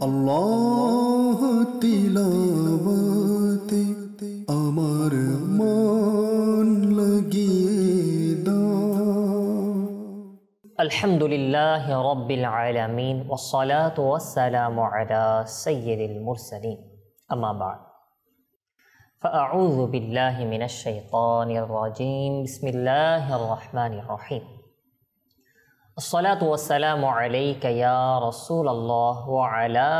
আল্লাহ তিলাওয়াতে আমার মন লাগিয়ে দাও। আলহামদুলিল্লাহ রাব্বিল আলামিন ওয়াসসালাতু ওয়াসসালামু আলা সাইয়্যিদিল মুরসালিন আম্মা বা'দ ফাআউযু বিল্লাহি মিনাশ শাইতানির রাজীম বিসমিল্লাহির রহমানির রহিম আসসালাতু ওয়াসসালামু আলাইকা ইয়া রাসূলাল্লাহ ওয়া আলা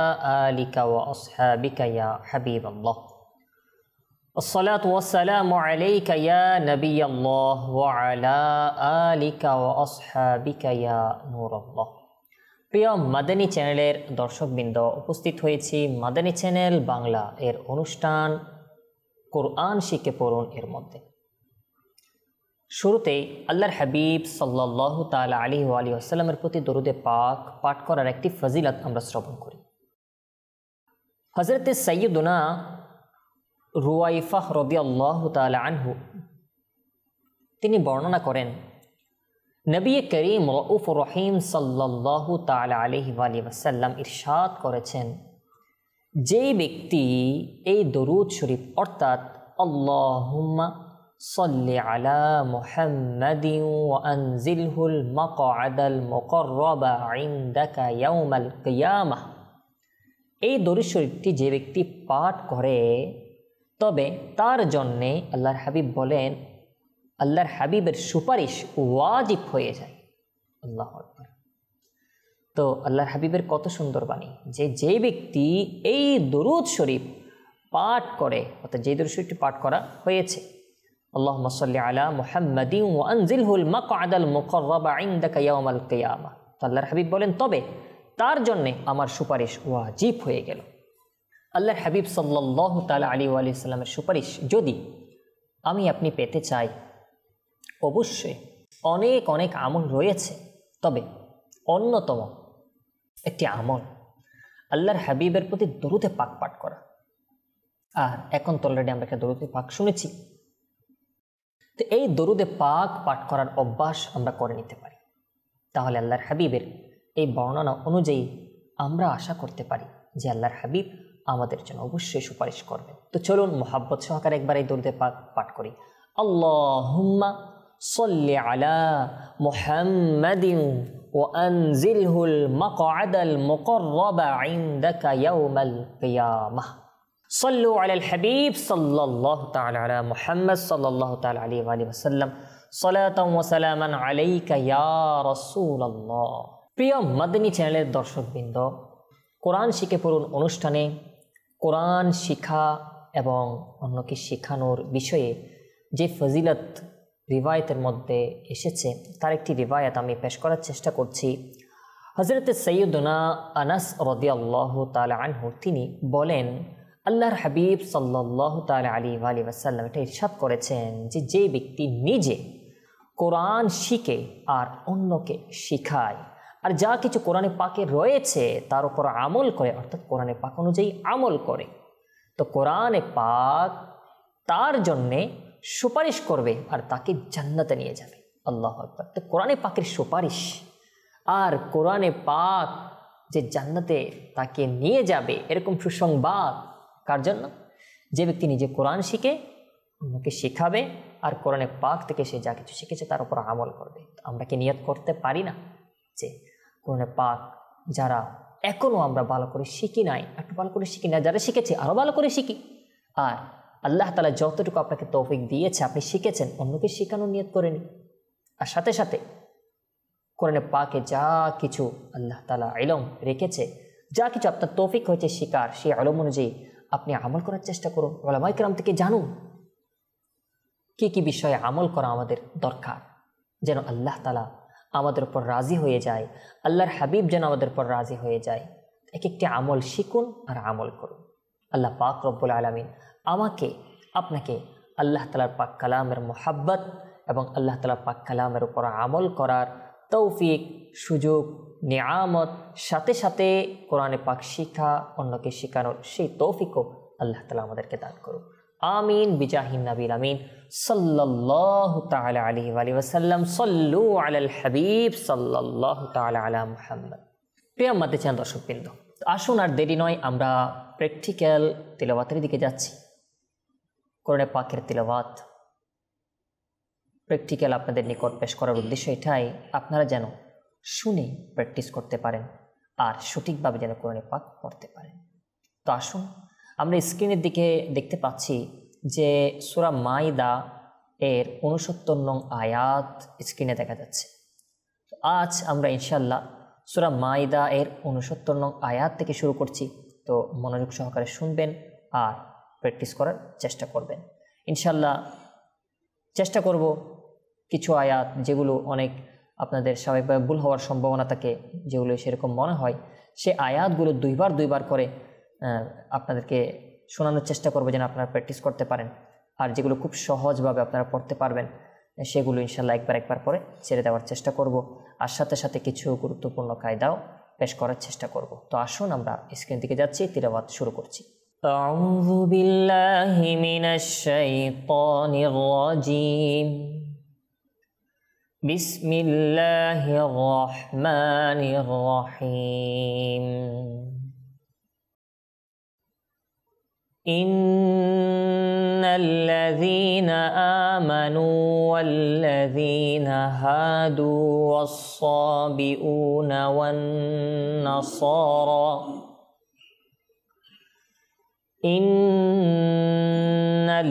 আলিকা ওয়া আসহাবিকা ইয়া হাবিবাল্লাহ আসসালাতু ওয়াসসালামু আলাইকা ইয়া নবিয়াল্লাহ ওয়া আলা আলিকা ওয়া আসহাবিকা ইয়া নূরাল্লাহ। প্রিয় মাদানী চ্যানেলের দর্শকবৃন্দ, উপস্থিত হয়েছি মাদানী চ্যানেল বাংলা এর অনুষ্ঠান কোরআন শিখে পড়ুন এর মধ্যে। শুরুতেই আল্লাহর হাবিব সাল্লাল্লাহু তাআলা আলাইহি ওয়া আলিহি ওয়াসাল্লামের প্রতি দরুদে পাক পাঠ করার একটি ফজিলত আমরা শ্রবণ করি। হযরতে সাইয়্যিদুনা রুয়াইফাহ রাদিয়াল্লাহু তাআলা আনহু তিনি বর্ণনা করেন, নবী করিম রউফুর রহিম সাল্লাল্লাহু তাআলা আলাইহি ওয়া আলিহি ওয়াসাল্লাম ইরশাদ করেছেন, যেই ব্যক্তি এই দরুদ শরীফ অর্থাৎ আল্লাহুম্মা সাল্লি আলা মুহাম্মাদিন ওয়া আনজিলহুল মাকআদাল মুকাররাবা ইনদাকা ইয়াউমাল কিয়ামাহ, এই দরুদ শরীফটি যে ব্যক্তি পাঠ করে তবে তার জন্যে আল্লাহর হাবিব বলেন আল্লাহর হাবিবের সুপারিশ ওয়াজিব হয়ে যায়। আল্লাহু আকবার। তো আল্লাহর হাবিবের কত সুন্দর বাণী যে যে ব্যক্তি এই দরুদ শরীফ পাঠ করে, অর্থাৎ যে দরুদ শরীফটি পাঠ করা হয়েছে আল্লাহুম্মা সাল্লি আলা মুহাম্মাদিন ওয়া আনজিলহুল মাকআদাল মুকাররাবা ইনদাকা ইয়াউমাল কিয়ামাহ, তো আল্লাহর হাবিব বলেন তবে তার জন্যে আমার সুপারিশ ওয়াজিব হয়ে গেল। আল্লাহর হাবিব সাল্লাল্লাহু তাআলা আলাইহি ওয়া সাল্লামের সুপারিশ যদি আমি আপনি পেতে চাই, অবশ্যই অনেক অনেক আমল রয়েছে, তবে অন্যতম একটি আমল আল্লাহর হাবিবের প্রতি দরুদে পাক পাঠ করা। আর এখন তো অলরেডি আমরা একটা দরুদে পাক শুনেছি, তো এই দরুদে পাক পাঠ করার অভ্যাস আমরা করে নিতে পারি, তাহলে আল্লাহর হাবিবের এই বর্ণনা অনুযায়ী আমরা আশা করতে পারি যে আল্লাহর হাবিব আমাদের জন্য অবশ্যই সুপারিশ করবেন। তো চলুন মুহাব্বত সহকারে একবার এই দরুদে পাক পাঠ করি। আল্লাহুম্মা সাল্লি আলা মুহাম্মাদিন ওয়া আনজিলহুল মাকআদাল মুকাররাবা ইনদাকা ইয়াউমাল কিয়ামাহ। সাল্লু আলাল হাবিব সাল্লাল্লাহু তাআলা আলা মুহাম্মদ সাল্লাল্লাহু তাআলা আলাইহি ওয়া আলিহি ওয়াসাল্লাম সালাতান ওয়া সালামান আলাইকা ইয়া রাসূলুল্লাহ। প্রিয় মাদানী চ্যানেলের দর্শকবৃন্দ, কোরআন শিখে পড়ুন অনুষ্ঠানে কোরআন শিখা এবং অন্যকে শেখানোর বিষয়ে যে ফজিলত রিওয়ায়াতের মধ্যে এসেছে তার একটি রিওয়ায়াত আমি পেশ করার চেষ্টা করছি। হযরতে সাইয়্যিদুনা আনাস রাদিয়াল্লাহু তাআলা আনহু তিনি বলেন, আল্লাহর হাবিব সাল্লাল্লাহু তাআলা আলাইহি ওয়া আলিহি ওয়াসাল্লাম এটা ইরশাদ করেছেন যে যে ব্যক্তি নিজে কোরআন শিখে আর অন্যকে শিখায় আর যা কিছু কোরআনে পাকে রয়েছে তার উপর আমল করে, অর্থাৎ কোরআনে পাক অনুযায়ী আমল করে, তো কোরআনে পাক তার জন্যে সুপারিশ করবে আর তাকে জান্নাতে নিয়ে যাবে। আল্লাহু আকবার। তো কোরআনে পাকের সুপারিশ আর কোরআনে পাক যে জান্নাতে তাকে নিয়ে যাবে এরকম সুসংবাদ কার জন্য? যে ব্যক্তি নিজে কোরআন শিখে অন্যকে শেখাবে আর কোরআনে পাক থেকে সে যা কিছু শিখেছে তার উপর আমল করবে। আমরা কি নিয়ত করতে পারি না যে কোরআনে পাক যারা এখনও আমরা ভালো করে শিখি নাই, একটু ভালো করে শিখি না, যারা শিখেছি আরও ভালো করে শিখি, আর আল্লাহ তাআলা যতটুকু আপনাকে তৌফিক দিয়েছে আপনি শিখেছেন অন্যকে শেখানোর নিয়ত করে নিন। আর সাথে সাথে কোরআনে পাকে যা কিছু আল্লাহ তাআলা ইলম রেখেছে, যা কিছু আপনার তৌফিক হয়েছে শিকার, সেই ইলম অনুযায়ী আপনি আমল করার চেষ্টা করুন। উলামায়ে কেরাম থেকে জানুন কি কি বিষয়ে আমল করা আমাদের দরকার, যেন আল্লাহ তাআলা আমাদের উপর রাজি হয়ে যায়, আল্লাহর হাবিব যেন আমাদের উপর রাজি হয়ে যায়। এক একটি আমল শিখুন আর আমল করুন। আল্লাহ পাক রব্বুল আলামিন আমাকে আপনাকে আল্লাহ তাআলার পাক কালামের মুহাব্বত এবং আল্লাহ তাআলার পাক কালামের উপর আমল করার তৌফিক, সুযোগ, নিয়ামত, সাথে সাথে কোরআনে পাক শিখা, অন্যকে শেখানোর সেই তৌফিকও আল্লাহ তাআলা আমাদেরকে দান করুন। আমিন বিজাহিন নবীল আমিন সাল্লাল্লাহু তাআলা আলাইহি ওয়া আলিহি ওয়াসাল্লাম। সাল্লু আলাল হাবিব সাল্লাল্লাহু তাআলা আলা মুহাম্মদ। প্রিয় মাদানী চ্যানেল দর্শকবৃন্দ, আসুন আর দেরি নয়, আমরা প্র্যাকটিক্যাল তিলাওয়াতের দিকে যাচ্ছি। কোরআনে পাকের তিলাওয়াত প্র্যাকটিক্যাল আপনাদের নিকট পেশ করার উদ্দেশ্য এটাই, আপনারা যেন শুনে প্র্যাকটিস করতে পারেন আর সঠিকভাবে যেন কোরআনে পাক পড়তে পারেন। তো আসুন, আমরা স্ক্রিনের দিকে দেখতে পাচ্ছি যে সূরা মাইদা এর 69 নং আয়াত স্ক্রিনে দেখা যাচ্ছে। আজ আমরা ইনশাআল্লাহ সূরা মাইদা এর 69 নং আয়াত থেকে শুরু করছি। তো মনোযোগ সহকারে শুনবেন আর প্র্যাকটিস করার চেষ্টা করবেন। ইনশাআল্লাহ চেষ্টা করব কিছু আয়াত যেগুলো অনেক আপনাদের স্বাভাবিকভাবে ভুল হওয়ার সম্ভাবনা থাকে, যেগুলো সেরকম মনে হয়, সে আয়াতগুলো দুইবার করে আপনাদেরকে শোনানোর চেষ্টা করবো যেন আপনারা প্র্যাকটিস করতে পারেন। আর যেগুলো খুব সহজভাবে আপনারা পড়তে পারবেন সেগুলো ইনশাআল্লাহ একবার করে ছেড়ে দেওয়ার চেষ্টা করব, আর সাথে সাথে কিছু গুরুত্বপূর্ণ কায়দাও পেশ করার চেষ্টা করব। তো আসুন আমরা স্ক্রিন দিকে যাচ্ছি, তিলাওয়াত শুরু করছি। আউযু বিল্লাহি মিনাশ শাইতানির রাজীম। বিসমিল্লাহির রহমানির রহিম। ইন্নাল্লাযীনা আমানু ওয়াল্লাযীনা হাদু ওয়াস-সাবিউনা ওয়ান-নাসারা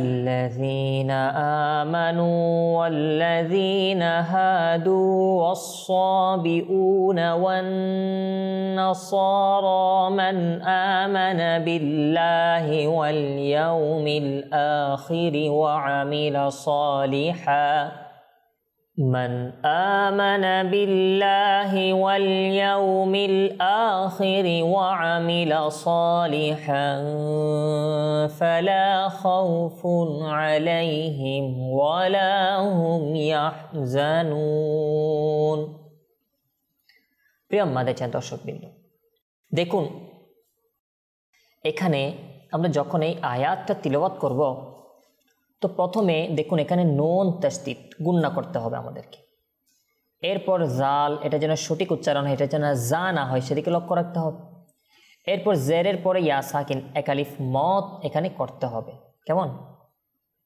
الذين آمنوا والذين هادوا والصابئون والنصارى من آمن بالله واليوم الآخر وعمل صالحا من آمن بالله واليوم الآخر وعمل صالحا فلا خوف عليهم ولا هم يحزنون। প্রিয় আমাদের দর্শকবৃন্দ, দেখুন এখানে আমরা যখন এই আয়াতটা তিলাওয়াত করব, তো প্রথমে দেখুন এখানে নুন তাসদীদ গুণনা করতে হবে আমাদেরকে। এরপর জাল, এটা যেন সঠিক উচ্চারণ হয়, এটা যেন জা না হয় সেদিকে লক্ষ্য রাখতে হবে। এরপর জেরের পরে ইয়া সাকিন এক আলিফ মদ এখানে করতে হবে, কেমন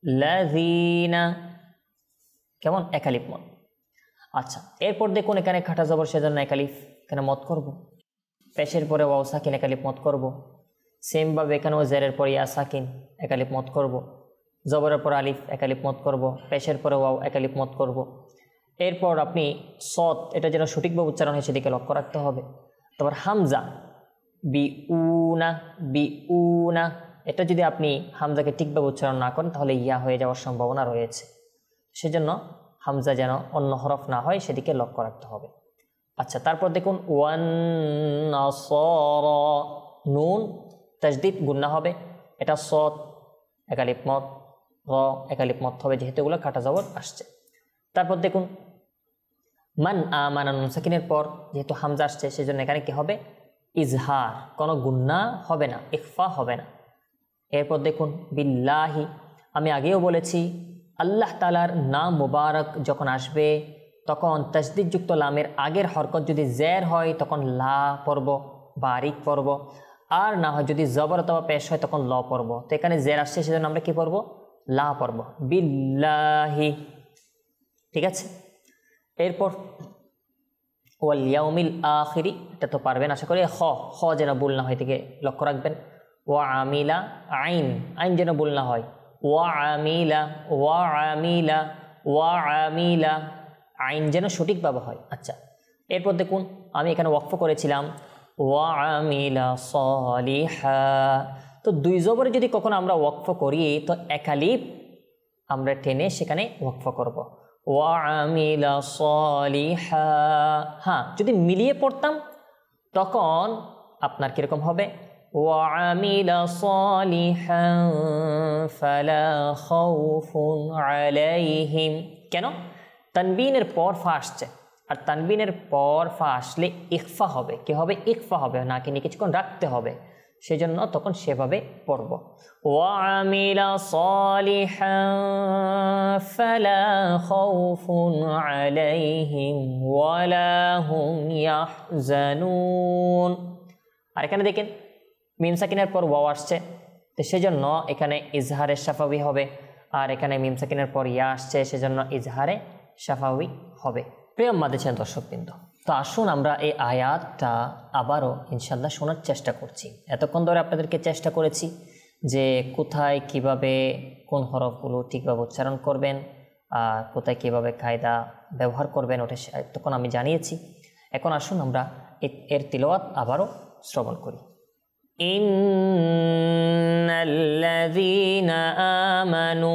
লাযিনা, কেমন এক আলিফ মদ। আচ্ছা, এরপর দেখুন এখানে খাটা জবর, সেজন্য এক আলিফ এখানে মদ করব। পেশের পরে ওয়াও সাকিন এক আলিফ মদ করব। সেমভাবে এখানেও জেরের পরে ইয়া সাকিন এক আলিফ মদ করব। জবরের পর আলিফ এক আলিফ মদ করব, পেশের পরে ওয়াও এক আলিফ মদ করব। এরপর আপনি সৎ, এটা যেন সঠিকভাবে উচ্চারণ হয় সেদিকে লক্ষ্য রাখতে হবে। তারপর হামজা বিউনা, বিউনা, এটা যদি আপনি হামজাকে ঠিকভাবে উচ্চারণ না করেন তাহলে ইয়া হয়ে যাওয়ার সম্ভাবনা রয়েছে, সেজন্য হামজা যেন অন্য হরফ না হয় সেদিকে লক্ষ্য রাখতে হবে। আচ্ছা, তারপর দেখুন ওয়ান নাসারা, নুন তাসদীদ গুণনা হবে, এটা সৎ এক আলিফ মদ, র এক আলিফ মদ হবে যেহেতু এগুলো কাটা জবর আসছে। তারপর দেখুন মান আমানা, নুন সাকিনের পর যেহেতু হামজা আসছে সেজন্য এখানে কি হবে ইজহার, কোনো গুন্না হবে না, ইখফা হবে না। এরপর দেখুন বিল্লাহি, আমি আগেও বলেছি আল্লাহ তাআলার নাম মুবারক যখন আসবে তখন তাসদীদযুক্ত লামের আগের হরকত যদি জের হয় তখন লা পড়ব, বারিক পড়ব, আর না হয় যদি জবর অথবা পেশ হয় তখন ল পড়ব। তো এখানে জের আসছে সেজন্য আমরা কি পড়ব লা পড়ব, বিল্লাহি, ঠিক আছে। এরপর ওয়াল ইয়াউমিল আখিরি, এটা তো পারবেন আশা করি। খ যেন ভুল না হয় থেকে লক্ষ্য রাখবেন। ওয়া আমিলা, আইন আইন যেন ভুল না হয়। ওয়া আমিলা, ওয়া আমিলা, ওয়া আমিলা, আইন যেন সঠিকভাবে হয়। আচ্ছা, এরপর দেখুন আমি এখানে ওয়াকফ করেছিলাম ওয়া আমিলা সালিহা, তো দুই জবরে যদি কখনো আমরা ওয়াকফ করি তো এক আলিফ আমরা টেনে সেখানে ওয়াকফ করব, ওয়া আমিলা সালিহা। হ্যাঁ, যদি মিলিয়ে পড়তাম তখন আপনার কিরকম হবে ওয়া আমিলা সালিহান ফালা খাউফুন আলাইহিম। কেন? তানবিনের পর ফা আসছে, আর তানবিনের পর ফা আসলে ইখফা হবে, কি হবে ইখফা হবে, নাকি নিয়ে কিছুক্ষণ রাখতে হবে, সেই জন্য তখন সেভাবে পড়ব। ওয়া আমিলা সালিহান ফালা খাউফুন আলাইহিম ওয়ালা হুম ইয়াহজানুন। আর এখানে দেখেন মিম সাকিনের পর ওয়াও আসছে, তো সেজন্য এখানে ইজহারে শাফাবি হবে, আর এখানে মিম সাকিনের পর ইয়া আসছে, সেজন্য ইজহারে শাফাবি হবে। প্রিয় মাদ্রাসার দর্শকবৃন্দ, তো আসুন আমরা এই আয়াতটা আবারও ইনশাল্লাহ শোনার চেষ্টা করছি। এতক্ষণ ধরে আপনাদেরকে চেষ্টা করেছি যে কোথায় কিভাবে কোন হরফগুলো ঠিকভাবে উচ্চারণ করবেন, কোথায় কিভাবে কায়দা ব্যবহার করবেন, ওটা এতক্ষণ আমি জানিয়েছি। এখন আসুন আমরা এর তিলাওয়াত আবারও শ্রবণ করি। ইন্নাল্লাযীনা আমানু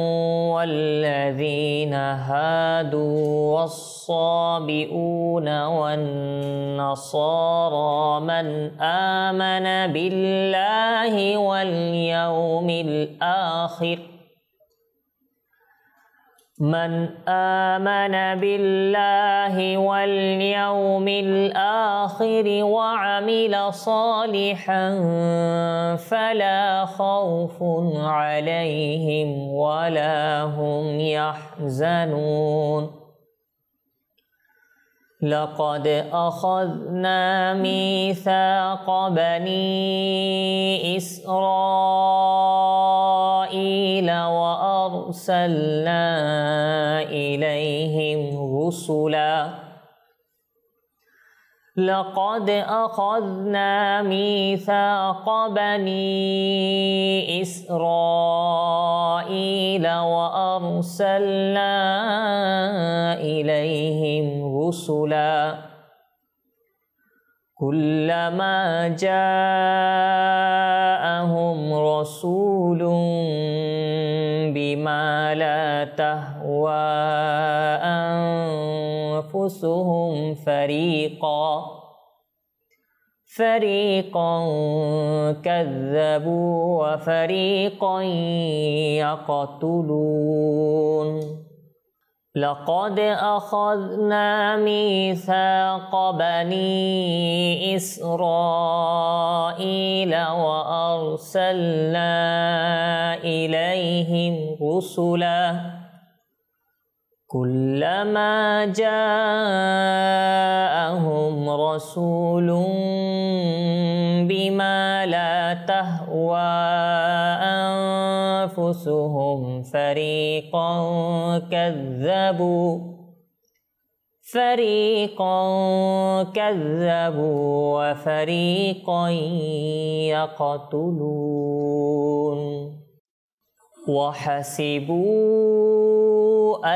ওয়াল্লাযীনা হাদু ওয়াস-সাবিউনা ওয়ান-নাসারা মান আমানা বিল্লাহি ওয়াল ইয়াউমিল আখির من آمن بالله واليوم الآخر وعمل صالحا فلا خوف عليهم ولا هم يحزنون لقد أخذنا ميثاق بني إسرائيل وأرسلنا إليهم رسلا لقد أخذنا ميثاق بني إسرائيل وأرسلنا إليهم رسلا كلما جاءهم رسول بما لا تهوى أنفسهم فريقا كذبوا وفريقا يقتلون لقد أخذنا ميثاق بني إسرائيل وأرسلنا إليهم رسلا كلما جاءهم رسول بما لا تهوى أنفسهم فريقا كذبوا وفريقا يقتلون وحسبوا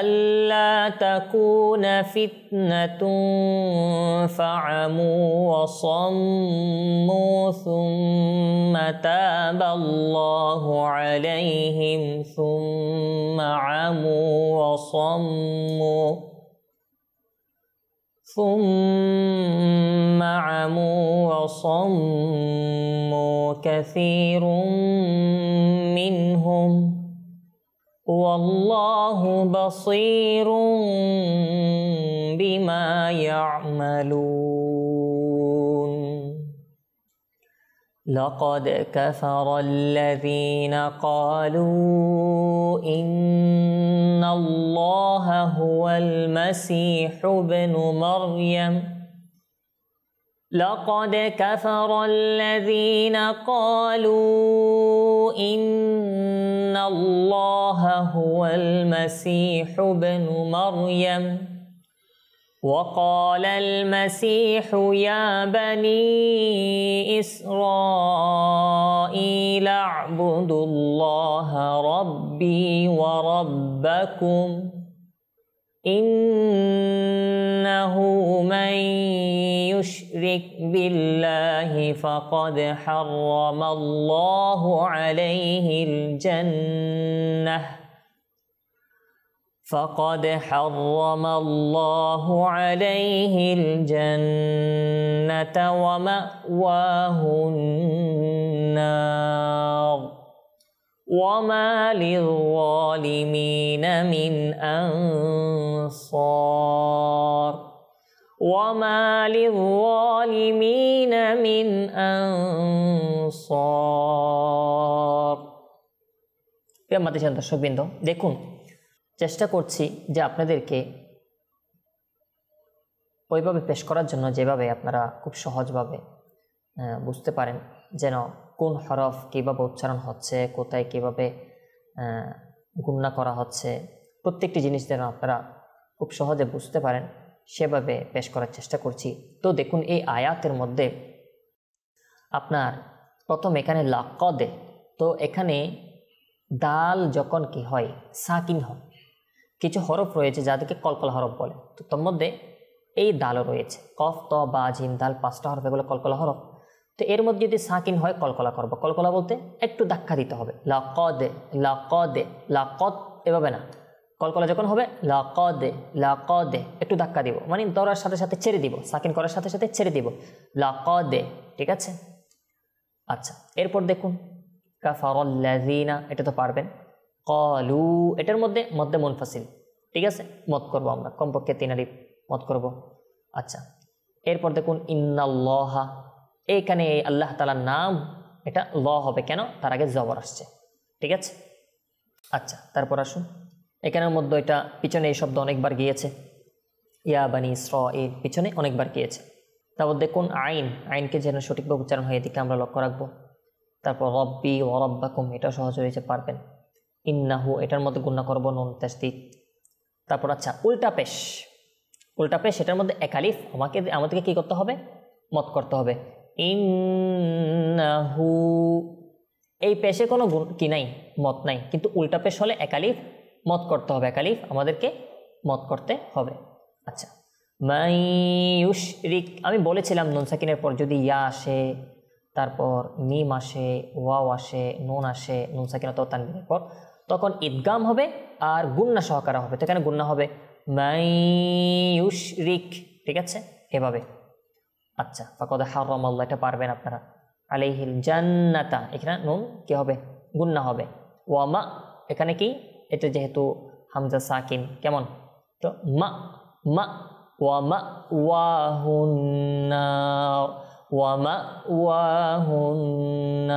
ألا تكون فتنة فعموا وصموا ثم تاب الله عليهم ثم عموا وصموا كثير منهم والله بصير بما يعملون لقد كفر الذين قالوا إن الله هو المسيح ابن مريم لقد كفر الذين قالوا إن الله هو المسيح ابن مريم وقال المسيح يا بني إسرائيل اعبدوا الله ربي وربكم إنه من يشرك بالله فقد حرم الله عليه الجنة ومأواه النار وما للظالمين من أنصار দর্শকবৃন্দ, দেখুন, চেষ্টা করছি যে আপনাদেরকে ওইভাবে পেশ করার জন্য যেভাবে আপনারা খুব সহজভাবে বুঝতে পারেন, যেন কোন হরফ কীভাবে উচ্চারণ হচ্ছে, কোথায় কীভাবে গুণনা করা হচ্ছে, প্রত্যেকটি জিনিস যেন আপনারা খুব সহজে বুঝতে পারেন সেভাবে পেশ করার চেষ্টা করছি। তো দেখুন এই আয়াতের মধ্যে আপনার প্রথম এখানে লাকদে, তো এখানে দাল যখন কি হয় সাকিন হয়, কিছু হরফ রয়েছে যাদেরকে কলকলা হরফ বলে, তো তার মধ্যে এই দালও রয়েছে, কফ ত বা জিম দাল 5টা হরফ, এগুলো কলকলা হরফ। তো এর মধ্যে যদি সাকিন হয় কলকলা করবো। কলকলা বলতে একটু ধাক্কা দিতে হবে, লাকদে লাকদে, লাকদ এভাবে না, কলকলা যখন হবে লাকদে লাকদে একটু ধাক্কা দিব, মানে দৌড়ার সাথে সাথে ছেড়ে দিব, সাকিন করার সাথে সাথে ছেড়ে দিব, লাকদে, ঠিক আছে। আচ্ছা, এরপর দেখুন কাফারাল্লাযিনা, এটা তো পারবেন। ক্বালু, এটার মধ্যে মধ্যে মুনফাসিল, ঠিক আছে, মত করব আমরা কমপক্ষে 3 আলিফ মত করব। আচ্ছা, এরপর দেখুন ইন্নাল্লাহা, এইখানে আল্লাহ তাআলার নাম, এটা ল হবে কেন, তার আগে জবর আসছে, ঠিক আছে। আচ্ছা, তারপর আসুন এখানের মধ্যে এটা পিছনে এই শব্দ অনেকবার গিয়েছে, ইয়া বানি ইসরাঈল পিছনে অনেকবার গিয়েছে। তারপর দেখুন আইন, আইনকে যেন সঠিকভাবে উচ্চারণ হয় এদিকে আমরা লক্ষ্য রাখবো। তারপর রব্বি ওয়া রব্বাকুম, এটা সহজ হয়েছে, পারবেন। ইন্নাহু, এটার মধ্যে গুণনা করবো নুন তাসদীদ। তারপর আচ্ছা উল্টা পেশ, উল্টা পেশ, এটার মধ্যে এক আলিফ আমাদেরকে কি করতে হবে, মত করতে হবে। ইন্নাহু, এই পেশে কোনো কি নাই, মত নাই, কিন্তু উল্টা পেশ হলে এক আলিফ মত করতে হবে, এক আলিফ আমাদেরকে মত করতে হবে। আচ্ছা, মাইয়ুশরিক, আমি বলেছিলাম নুন সাকিনের পর যদি ইয়া আসে, তারপর মিম আসে, ওয়াও আসে, নুন আসে, নুন সাকিন অথবা তানবিনের পর, তখন ইদগাম হবে আর গুন্না সহকারে হবে, তো এখানে গুন্না হবে মাইয়ুশরিক, ঠিক আছে, এভাবে। আচ্ছা, ফাকাদ হারামাল্লাহ, এটা পারবেন আপনারা। আলাইহিল জান্নাতা, এখানে নুন কি হবে, গুন্না হবে। ওয়ামা, এখানে কি, এটা যেহেতু হামজা সাকিন, কেমন, তো মা মা, ওয়ামা ওয়াহুন্নার, ওয়ামা ওয়াহুন্নার,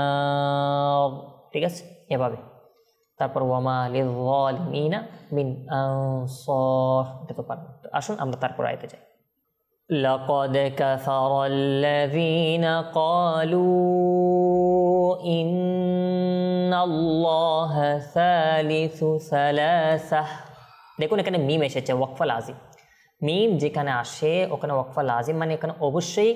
ঠিক আছে, এভাবে। তারপর ওয়ামা লিয-যালিমিনা মিন আনসার, এটা তো পারবেন। আসুন আমরা তারপর আয়াতে যাই। لقد كفر الذين قالوا إن الله ثالث ثلاثة, দেখুন এখানে মিম এসেছে, ওয়াকফা লাজিম। মিম যেখানে আসে ওখানে ওয়াকফা লাজিম, মানে এখানে অবশ্যই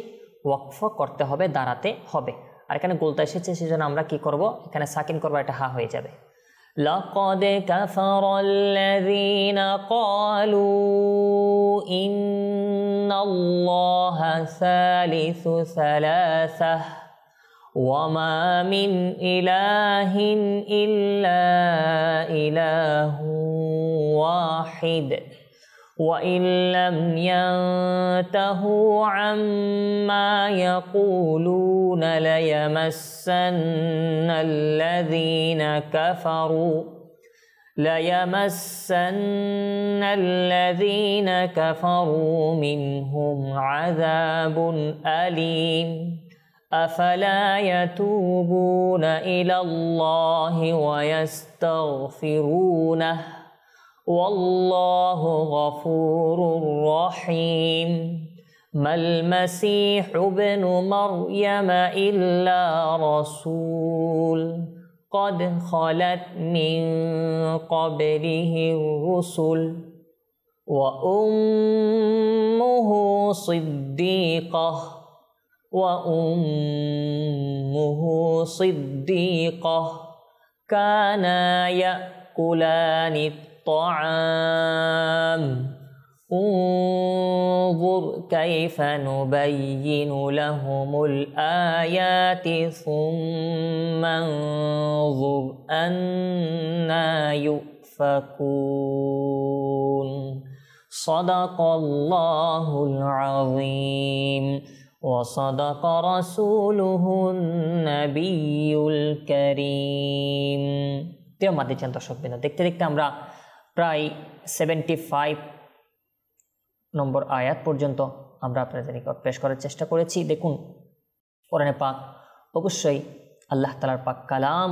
ওয়াকফ করতে হবে, দাঁড়াতে হবে। আর এখানে গোলতা এসেছে, সেজন্য আমরা কি করব, এখানে সাকিন করব, এটা হা হয়ে যাবে। لقد كفر الذين قالوا إن الله ثالث ثلاثة وما من إله إلا إله واحد وإن لم ينتهوا عما يقولون ليمسن الذين كفروا منهم عذاب أليم أفلا يتوبون إلى الله ويستغفرونه والله غفور رحيم ما المسيح ابن مريم إلا رسول قد خلت من قبله الرسل وأمه صديقة كانا يأكلان الطعام انظر كيف نبين لهم الآيات ثم انظر أنا يؤفكون صدق الله العظيم وصدق رسوله النبي الكريم। প্রিয় মাদ্রিচান দর্শকবৃন্দ, দেখতে দেখতে আমরা প্রায় 75 নম্বর আয়াত পর্যন্ত আমরা আপনাদের নিকট পেশ করার চেষ্টা করেছি। দেখুন কোরআনে পাক অবশ্যই আল্লাহ তাআলার পাক কালাম,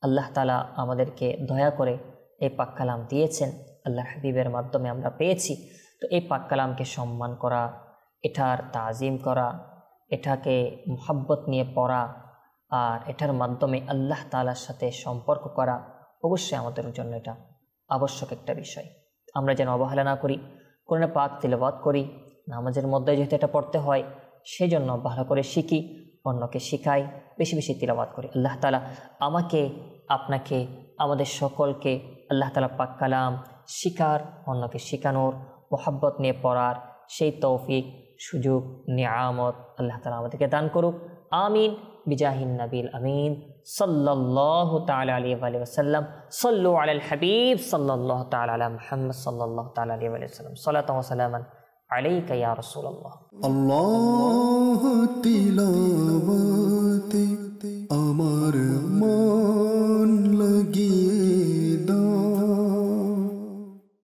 আল্লাহ তাআলা আমাদেরকে দয়া করে এই পাক কালাম দিয়েছেন, আল্লাহ হাবিবের মাধ্যমে আমরা পেয়েছি। তো এই পাক কালামকে সম্মান করা, এটার তাজিম করা, এটাকে মুহাব্বত নিয়ে পড়া আর এটার মাধ্যমে আল্লাহ তাআলার সাথে সম্পর্ক করা অবশ্যই আমাদের জন্য এটা আবশ্যক একটা বিষয়। আমরা যেন অবহেলা না করি, কোরআন পাক তিলাওয়াত করি, নামাজের মধ্যে যেহেতু এটা পড়তে হয় সেই জন্য ভালো করে শিখি, অন্যকে শিখাই, বেশি বেশি তিলাওয়াত করি। আল্লাহ তাআলা আমাকে, আপনাকে, আমাদের সকলকে আল্লাহ তাআলা পাক কালাম শিখার, অন্যকে শেখানোর, মুহাব্বত নিয়ে পড়ার সেই তৌফিক, সুযোগ, নিয়ামত আল্লাহ তাআলা আমাদেরকে দান করুক। আমিন বিজাহিন নবীল আমিন সাল্লাল্লাহু তাআলা আলাইহি ওয়া সাল্লাম। সাল্লু আলাল হাবিব সাল্লাল্লাহু তাআলা আলা মুহাম্মদ সাল্লাল্লাহু তাআলা আলাইহি ওয়া সাল্লাম। সালাতু ওয়া সালামান আলাইকা ইয়া রাসূলুল্লাহ। আল্লাহ তিলাওয়াতে আমার মন